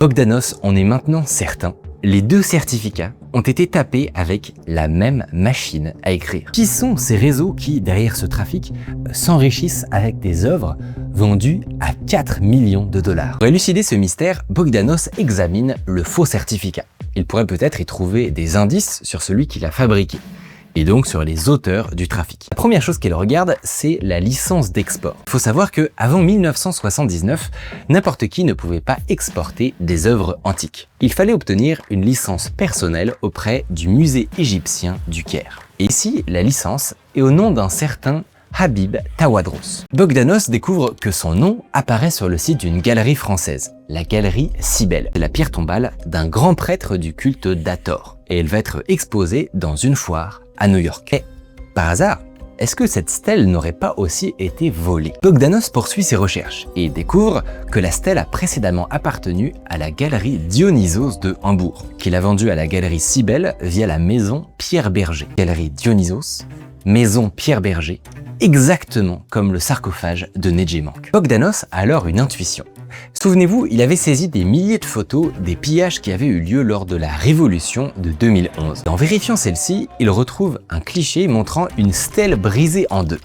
Bogdanos en est maintenant certain. Les deux certificats ont été tapés avec la même machine à écrire. Qui sont ces réseaux qui, derrière ce trafic, s'enrichissent avec des œuvres vendues à 4 millions de dollars? Pour élucider ce mystère, Bogdanos examine le faux certificat. Il pourrait peut-être y trouver des indices sur celui qui l'a fabriqué, et donc sur les auteurs du trafic. La première chose qu'il regarde, c'est la licence d'export. Il faut savoir que avant 1979, n'importe qui ne pouvait pas exporter des œuvres antiques. Il fallait obtenir une licence personnelle auprès du musée égyptien du Caire. Et ici, la licence est au nom d'un certain Habib Tawadros. Bogdanos découvre que son nom apparaît sur le site d'une galerie française, la galerie Cybèle. C'est la pierre tombale d'un grand prêtre du culte d'Hathor, et elle va être exposée dans une foire à New York. Et, par hasard, est-ce que cette stèle n'aurait pas aussi été volée? Bogdanos poursuit ses recherches et découvre que la stèle a précédemment appartenu à la galerie Dionysos de Hambourg, qu'il a vendue à la galerie Cybèle via la maison Pierre Berger. Galerie Dionysos, maison Pierre Berger, exactement comme le sarcophage de Nedjemanque. Bogdanos a alors une intuition. Souvenez-vous, il avait saisi des milliers de photos des pillages qui avaient eu lieu lors de la Révolution de 2011. En vérifiant celle-ci, il retrouve un cliché montrant une stèle brisée en deux.